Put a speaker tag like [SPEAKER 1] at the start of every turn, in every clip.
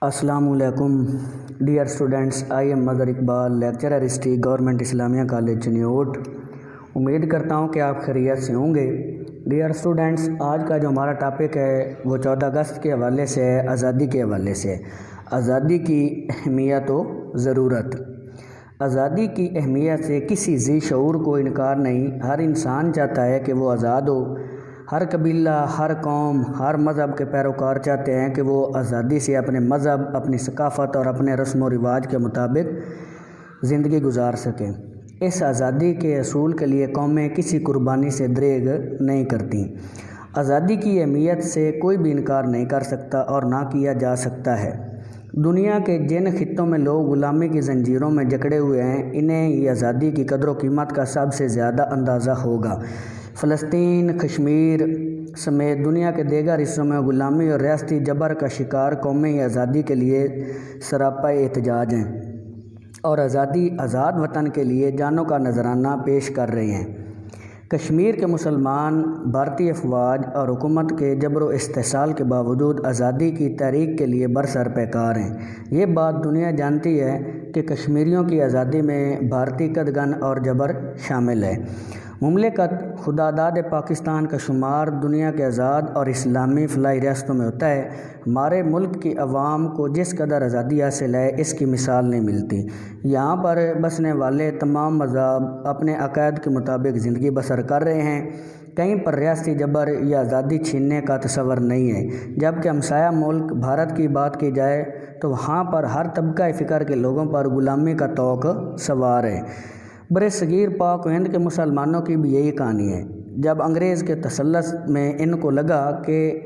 [SPEAKER 1] السلام علیکم dear students, I am Mazhar Iqbal, lecturer history, government Islamia college Chiniot. امید کرتا ہوں کہ آپ خیریت سے ہوں گے۔ ڈیئر اسٹوڈنٹس، آج کا جو ہمارا ٹاپک ہے وہ 14 اگست کے حوالے سے ہے، آزادی کے حوالے سے۔ آزادی کی اہمیت و ضرورت۔ آزادی کی اہمیت سے کسی ذی شعور کو انکار نہیں۔ ہر انسان چاہتا ہے کہ وہ آزاد ہو۔ ہر قبیلہ، ہر قوم، ہر مذہب کے پیروکار چاہتے ہیں کہ وہ آزادی سے اپنے مذہب، اپنی ثقافت اور اپنے رسم و رواج کے مطابق زندگی گزار سکیں۔ اس آزادی کے حصول کے لیے قومیں کسی قربانی سے دریغ نہیں کرتیں۔ آزادی کی اہمیت سے کوئی بھی انکار نہیں کر سکتا اور نہ کیا جا سکتا ہے۔ دنیا کے جن خطوں میں لوگ غلامی کی زنجیروں میں جکڑے ہوئے ہیں، انہیں یہ آزادی کی قدر و قیمت کا سب سے زیادہ اندازہ ہوگا۔ فلسطین، کشمیر سمیت دنیا کے دیگر حصوں میں غلامی اور ریاستی جبر کا شکار قومیں آزادی کے لیے سراپا احتجاج ہیں اور آزاد وطن کے لیے جانوں کا نذرانہ پیش کر رہے ہیں۔ کشمیر کے مسلمان بھارتی افواج اور حکومت کے جبر و استحصال کے باوجود آزادی کی تحریک کے لیے برسر پیکار ہیں۔ یہ بات دنیا جانتی ہے کہ کشمیریوں کی آزادی میں بھارتی قدغن اور جبر شامل ہے۔ مملکت خداداد پاکستان کا شمار دنیا کے آزاد اور اسلامی فلاحی ریاستوں میں ہوتا ہے۔ ہمارے ملک کی عوام کو جس قدر آزادی حاصل ہے، اس کی مثال نہیں ملتی۔ یہاں پر بسنے والے تمام مذاہب اپنے عقائد کے مطابق زندگی بسر کر رہے ہیں۔ کہیں پر ریاستی جبر یا آزادی چھیننے کا تصور نہیں ہے، جبکہ ہمسایہ ملک بھارت کی بات کی جائے تو وہاں پر ہر طبقہ فکر کے لوگوں پر غلامی کا طوق سوار ہے۔ برصغیر پاک و ہند کے مسلمانوں کی بھی یہی کہانی ہے۔ جب انگریز کے تسلط میں ان کو لگا کہ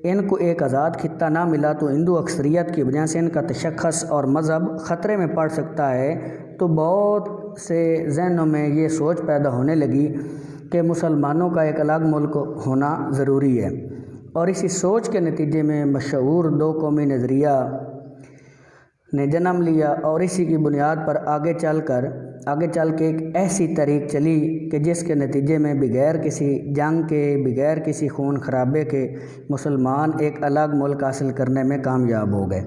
[SPEAKER 1] ان کو ایک آزاد خطہ نہ ملا تو ہندو اکثریت کی وجہ سے ان کا تشخص اور مذہب خطرے میں پڑ سکتا ہے، تو بہت سے ذہنوں میں یہ سوچ پیدا ہونے لگی کہ مسلمانوں کا ایک الگ ملک ہونا ضروری ہے، اور اسی سوچ کے نتیجے میں مشہور دو قومی نظریہ نے جنم لیا، اور اسی کی بنیاد پر آگے چل کے ایک ایسی تحریک چلی کہ جس کے نتیجے میں بغیر کسی جنگ کے، بغیر کسی خون خرابے کے مسلمان ایک الگ ملک حاصل کرنے میں کامیاب ہو گئے۔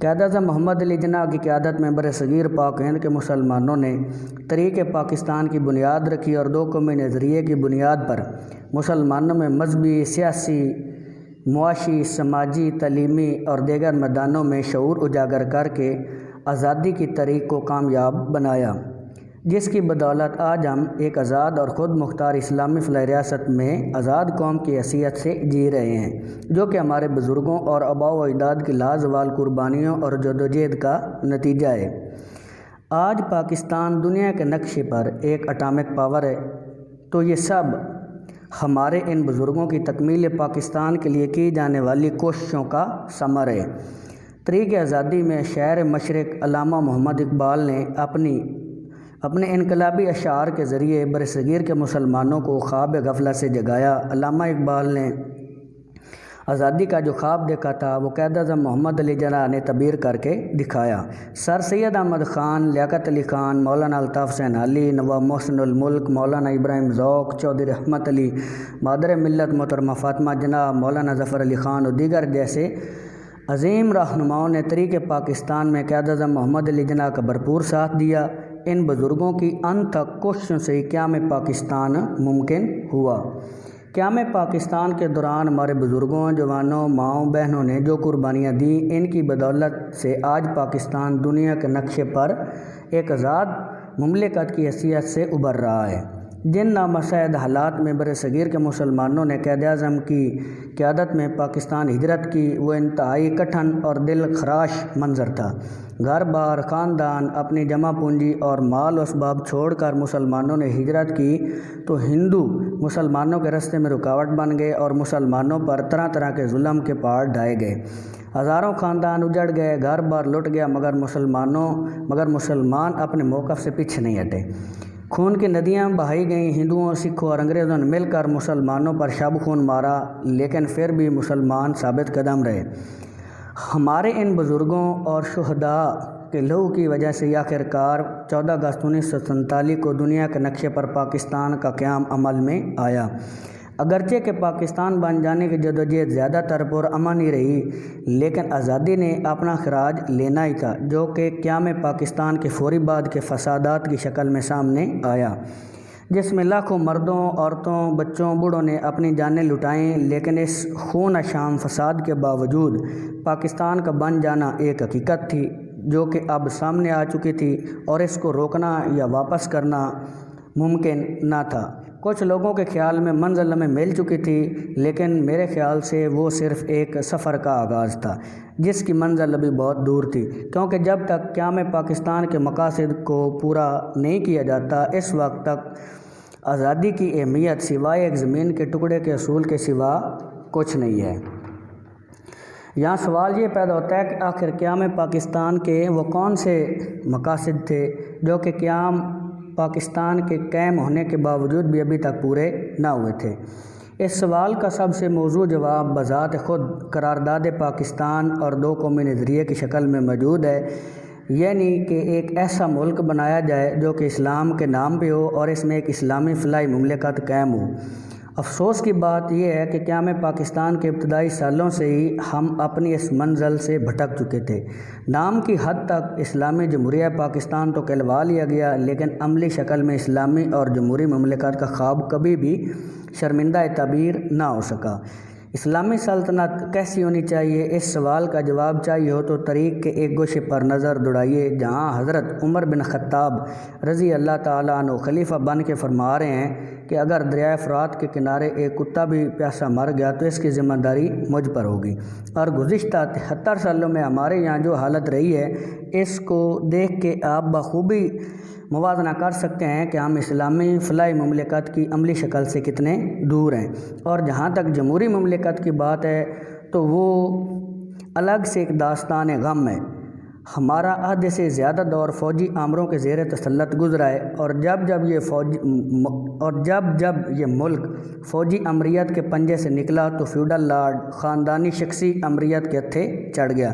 [SPEAKER 1] قائد-اعظم محمد علی جناح کی قیادت میں برصغیر پاک و ہند کے مسلمانوں نے تحریک پاکستان کی بنیاد رکھی اور دو قومی نظریے کی بنیاد پر مسلمانوں میں مذہبی، سیاسی، معاشی، سماجی، تعلیمی اور دیگر میدانوں میں شعور اجاگر کر کے آزادی کی تحریک کو کامیاب بنایا، جس کی بدولت آج ہم ایک آزاد اور خود مختار اسلامی فلاحی ریاست میں آزاد قوم کی حیثیت سے جی رہے ہیں، جو کہ ہمارے بزرگوں اور آباء و اجداد کی لازوال قربانیوں اور جدوجہد کا نتیجہ ہے۔ آج پاکستان دنیا کے نقشے پر ایک اٹامک پاور ہے، تو یہ سب ہمارے ان بزرگوں کی تکمیل پاکستان کے لیے کی جانے والی کوششوں کا ثمر ہے۔ تحریک آزادی میں شاعر مشرق علامہ محمد اقبال نے اپنے انقلابی اشعار کے ذریعے برصغیر کے مسلمانوں کو خواب غفلت سے جگایا۔ علامہ اقبال نے آزادی کا جو خواب دیکھا تھا وہ قائد-اعظم محمد علی جناح نے تعبیر کر کے دکھایا۔ سر سید احمد خان، لیاقت علی خان، مولانا الطاف حسین علی، نواب محسن الملک، مولانا ابراہیم ذوق، چودھری رحمت علی، مادر ملت محترمہ فاطمہ جناح، مولانا ظفر علی خان اور دیگر جیسے عظیم رہنماؤں نے تحریک پاکستان میں قائد-اعظم محمد علی جناح کا بھرپور ساتھ دیا۔ ان بزرگوں کی انتھک کوششوں سے ہی قیام پاکستان ممکن ہوا۔ قیام پاکستان کے دوران ہمارے بزرگوں، جوانوں، ماؤں، بہنوں نے جو قربانیاں دیں، ان کی بدولت سے آج پاکستان دنیا کے نقشے پر ایک آزاد مملکت کی حیثیت سے ابھر رہا ہے۔ جن نامساعد حالات میں برصغیر کے مسلمانوں نے قائد-اعظم کی قیادت میں پاکستان ہجرت کی، وہ انتہائی کٹھن اور دل خراش منظر تھا۔ گھر بار، خاندان، اپنی جمع پونجی اور مال و اسباب چھوڑ کر مسلمانوں نے ہجرت کی تو ہندو مسلمانوں کے راستے میں رکاوٹ بن گئے اور مسلمانوں پر طرح طرح کے ظلم کے پہاڑ ڈھائے گئے۔ ہزاروں خاندان اجڑ گئے، گھر بار لٹ گیا، مگر مسلمان اپنے موقف سے پیچھے نہیں ہٹے۔ خون کی ندیاں بہائی گئیں، ہندوؤں، سکھوں اور انگریزوں نے مل کر مسلمانوں پر شب خون مارا، لیکن پھر بھی مسلمان ثابت قدم رہے۔ ہمارے ان بزرگوں اور شہداء کے لہو کی وجہ سے آخرکار 14 اگست 1947 کو دنیا کے نقشے پر پاکستان کا قیام عمل میں آیا۔ اگرچہ کہ پاکستان بن جانے کی جدوجہد زیادہ تر پرامن ہی رہی، لیکن آزادی نے اپنا خراج لینا ہی تھا، جو کہ قیام پاکستان کے فوری بعد کے فسادات کی شکل میں سامنے آیا، جس میں لاکھوں مردوں، عورتوں، بچوں، بوڑھوں نے اپنی جانیں لٹائیں۔ لیکن اس خون اشام فساد کے باوجود پاکستان کا بن جانا ایک حقیقت تھی جو کہ اب سامنے آ چکی تھی، اور اس کو روکنا یا واپس کرنا ممکن نہ تھا۔ کچھ لوگوں کے خیال میں منزل ہمیں مل چکی تھی، لیکن میرے خیال سے وہ صرف ایک سفر کا آغاز تھا جس کی منزل ابھی بہت دور تھی، کیونکہ جب تک قیام پاکستان کے مقاصد کو پورا نہیں کیا جاتا، اس وقت تک آزادی کی اہمیت سوائے ایک زمین کے ٹکڑے کے اصول کے سوا کچھ نہیں ہے۔ یہاں سوال یہ پیدا ہوتا ہے کہ آخر قیام پاکستان کے وہ کون سے مقاصد تھے جو کہ قیام پاکستان کے قائم ہونے کے باوجود بھی ابھی تک پورے نہ ہوئے تھے؟ اس سوال کا سب سے موزوں جواب بذات خود قرارداد پاکستان اور دو قومی نظریے کی شکل میں موجود ہے، یعنی کہ ایک ایسا ملک بنایا جائے جو کہ اسلام کے نام پہ ہو اور اس میں ایک اسلامی فلاحی مملکت قائم ہو۔ افسوس کی بات یہ ہے کہ قیام پاکستان کے ابتدائی سالوں سے ہی ہم اپنی اس منزل سے بھٹک چکے تھے۔ نام کی حد تک اسلامی جمہوریہ پاکستان تو کہلوا لیا گیا، لیکن عملی شکل میں اسلامی اور جمہوری مملکت کا خواب کبھی بھی شرمندہ تعبیر نہ ہو سکا۔ اسلامی سلطنت کیسی ہونی چاہیے؟ اس سوال کا جواب چاہیے ہو تو تاریخ کے ایک گوشے پر نظر دوڑائیے، جہاں حضرت عمر بن خطاب رضی اللہ تعالیٰ عنہ خلیفہ بن کے فرما رہے ہیں کہ اگر دریائے فرات کے کنارے ایک کتا بھی پیاسا مر گیا تو اس کی ذمہ داری مجھ پر ہوگی۔ اور گزشتہ 73 سالوں میں ہمارے یہاں جو حالت رہی ہے، اس کو دیکھ کے آپ بخوبی موازنہ کر سکتے ہیں کہ ہم اسلامی فلاحی مملکت کی عملی شکل سے کتنے دور ہیں۔ اور جہاں تک جمہوری مملکت کی بات ہے تو وہ الگ سے ایک داستان غم ہے۔ ہمارا آدھے سے زیادہ دور فوجی آمروں کے زیر تسلط گزرا ہے، اور جب یہ ملک فوجی امریت کے پنجے سے نکلا تو فیوڈل لارڈ خاندانی شخصی امریت کے ہتھے چڑھ گیا۔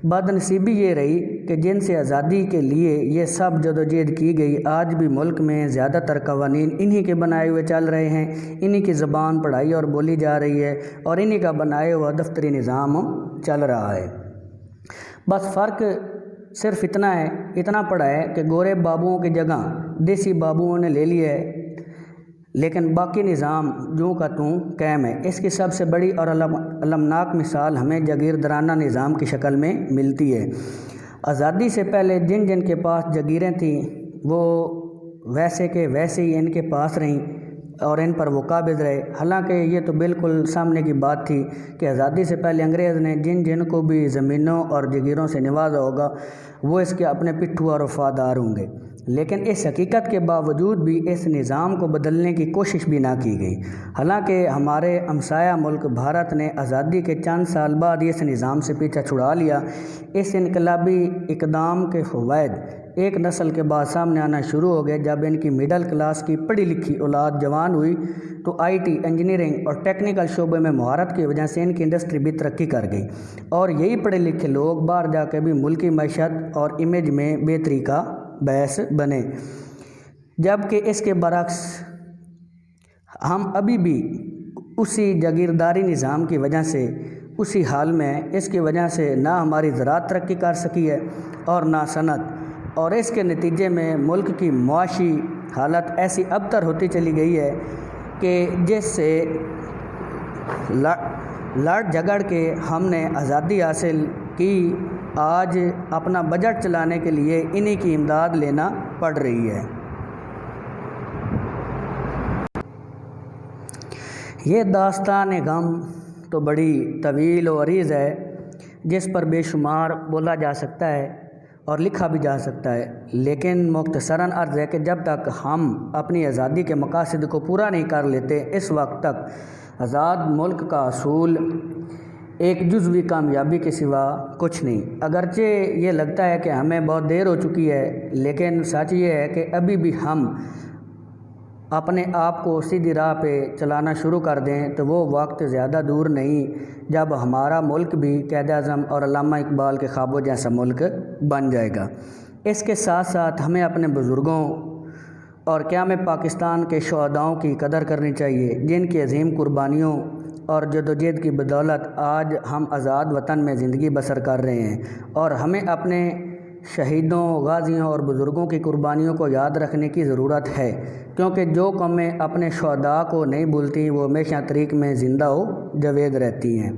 [SPEAKER 1] بدنصیبی یہ رہی کہ جن سے آزادی کے لیے یہ سب جدوجہد کی گئی، آج بھی ملک میں زیادہ تر قوانین انہی کے بنائے ہوئے چل رہے ہیں، انہی کی زبان پڑھائی اور بولی جا رہی ہے، اور انہی کا بنائے ہوا دفتری نظام چل رہا ہے۔ بس فرق صرف اتنا پڑا ہے کہ گورے بابوؤں کی جگہ دیسی بابوؤں نے لے لی ہے، لیکن باقی نظام جوں کا توں قائم ہے۔ اس کی سب سے بڑی اور المناک مثال ہمیں جاگیردارانہ نظام کی شکل میں ملتی ہے۔ آزادی سے پہلے جن کے پاس جاگیریں تھیں وہ ویسے کہ ویسے ہی ان کے پاس رہیں اور ان پر وہ قابض رہے، حالانکہ یہ تو بالکل سامنے کی بات تھی کہ آزادی سے پہلے انگریز نے جن کو بھی زمینوں اور جگیروں سے نوازا ہوگا وہ اس کے اپنے پٹھو اور وفادار ہوں گے، لیکن اس حقیقت کے باوجود بھی اس نظام کو بدلنے کی کوشش بھی نہ کی گئی۔ حالانکہ ہمارے ہمسایہ ملک بھارت نے آزادی کے چند سال بعد اس نظام سے پیچھا چھڑا لیا۔ اس انقلابی اقدام کے فوائد ایک نسل کے بعد سامنے آنا شروع ہو گئے۔ جب ان کی مڈل کلاس کی پڑھی لکھی اولاد جوان ہوئی تو آئی ٹی، انجینئرنگ اور ٹیکنیکل شعبے میں مہارت کی وجہ سے ان کی انڈسٹری بھی ترقی کر گئی، اور یہی پڑھے لکھے لوگ باہر جا کے بھی ملکی معیشت اور امیج میں بہتری کا باعث بنے، جبکہ اس کے برعکس ہم ابھی بھی اسی جاگیرداری نظام کی وجہ سے اسی حال میں، اس کی وجہ سے نہ ہماری زراعت ترقی کر سکی ہے اور نہ صنعت، اور اس کے نتیجے میں ملک کی معاشی حالت ایسی ابتر ہوتی چلی گئی ہے کہ جس سے لڑ جھگڑ کے ہم نے آزادی حاصل کی، آج اپنا بجٹ چلانے کے لیے انہی کی امداد لینا پڑ رہی ہے۔ یہ داستان غم تو بڑی طویل و عریض ہے، جس پر بے شمار بولا جا سکتا ہے اور لکھا بھی جا سکتا ہے، لیکن مختصراً عرض ہے کہ جب تک ہم اپنی آزادی کے مقاصد کو پورا نہیں کر لیتے، اس وقت تک آزاد ملک کا اصول ایک جزوی کامیابی کے سوا کچھ نہیں۔ اگرچہ یہ لگتا ہے کہ ہمیں بہت دیر ہو چکی ہے، لیکن سچ یہ ہے کہ ابھی بھی ہم اپنے آپ کو سیدھی راہ پہ چلانا شروع کر دیں تو وہ وقت زیادہ دور نہیں جب ہمارا ملک بھی قائد اعظم اور علامہ اقبال کے خوابوں جیسا ملک بن جائے گا۔ اس کے ساتھ ساتھ ہمیں اپنے بزرگوں اور کیا ہمیں پاکستان کے شہداؤں کی قدر کرنی چاہیے جن کی عظیم قربانیوں اور جدوجہد کی بدولت آج ہم آزاد وطن میں زندگی بسر کر رہے ہیں، اور ہمیں اپنے شہیدوں، غازیوں اور بزرگوں کی قربانیوں کو یاد رکھنے کی ضرورت ہے، کیونکہ جو قومیں اپنے شہداء کو نہیں بھولتی وہ ہمیشہ تاریخ میں زندہ و جاوید رہتی ہیں۔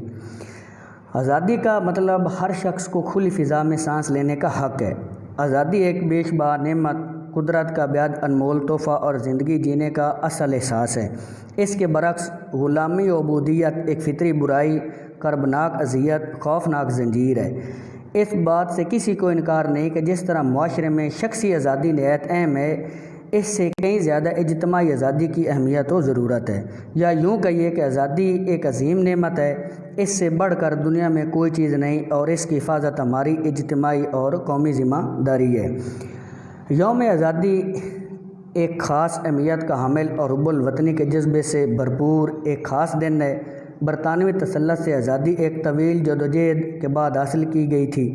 [SPEAKER 1] آزادی کا مطلب ہر شخص کو کھلی فضا میں سانس لینے کا حق ہے۔ آزادی ایک بے شمار نعمت، قدرت کا بیاد انمول تحفہ اور زندگی جینے کا اصل احساس ہے۔ اس کے برعکس غلامی و عبودیت ایک فطری برائی، کربناک اذیت، خوفناک زنجیر ہے۔ اس بات سے کسی کو انکار نہیں کہ جس طرح معاشرے میں شخصی آزادی نہایت اہم ہے، اس سے کہیں زیادہ اجتماعی آزادی کی اہمیت و ضرورت ہے، یا یوں کہیے کہ آزادی ایک عظیم نعمت ہے، اس سے بڑھ کر دنیا میں کوئی چیز نہیں، اور اس کی حفاظت ہماری اجتماعی اور قومی ذمہ داری ہے۔ یوم آزادی ایک خاص اہمیت کا حامل اور حب الوطنی کے جذبے سے بھرپور ایک خاص دن ہے۔ برطانوی تسلط سے آزادی ایک طویل جدوجہد کے بعد حاصل کی گئی تھی۔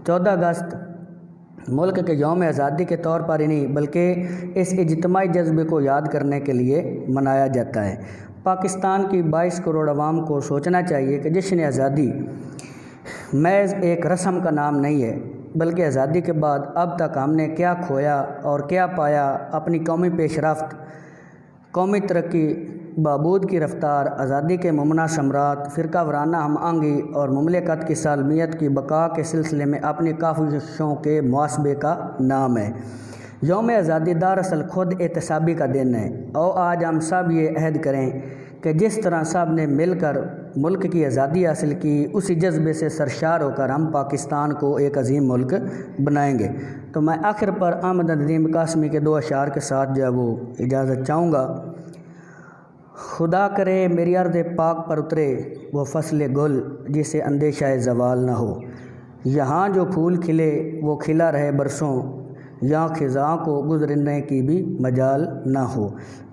[SPEAKER 1] 14 اگست ملک کے یوم آزادی کے طور پر ہی نہیں بلکہ اس اجتماعی جذبے کو یاد کرنے کے لیے منایا جاتا ہے۔ پاکستان کی 22 کروڑ عوام کو سوچنا چاہیے کہ جشن آزادی محض ایک رسم کا نام نہیں ہے، بلکہ آزادی کے بعد اب تک ہم نے کیا کھویا اور کیا پایا، اپنی قومی پیش رفت، قومی ترقی، بہبود کی رفتار، آزادی کے ممنوع ثمرات، فرقہ وارانہ ہم آہنگی اور مملکت کی سالمیت کی بقا کے سلسلے میں اپنی کاوشوں کے محاسبے کا نام ہے۔ یوم آزادی دراصل خود احتسابی کا دن ہے، اور آج ہم سب یہ عہد کریں کہ جس طرح سب نے مل کر ملک کی آزادی حاصل کی، اسی جذبے سے سرشار ہو کر ہم پاکستان کو ایک عظیم ملک بنائیں گے۔ تو میں آخر پر احمد ندیم قاسمی کے 2 اشعار کے ساتھ جو ہے وہ اجازت چاہوں گا۔ خدا کرے میری ارض پاک پر اترے وہ فصل گل جسے اندیشہ زوال نہ ہو، یہاں جو پھول کھلے وہ کھلا رہے برسوں، یہاں خزاں کو گزرنے کی بھی مجال نہ ہو۔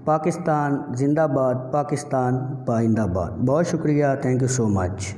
[SPEAKER 1] پاکستان زندہ باد، پاکستان پائندہ باد۔ بہت شکریہ، تھینک یو سو مچ۔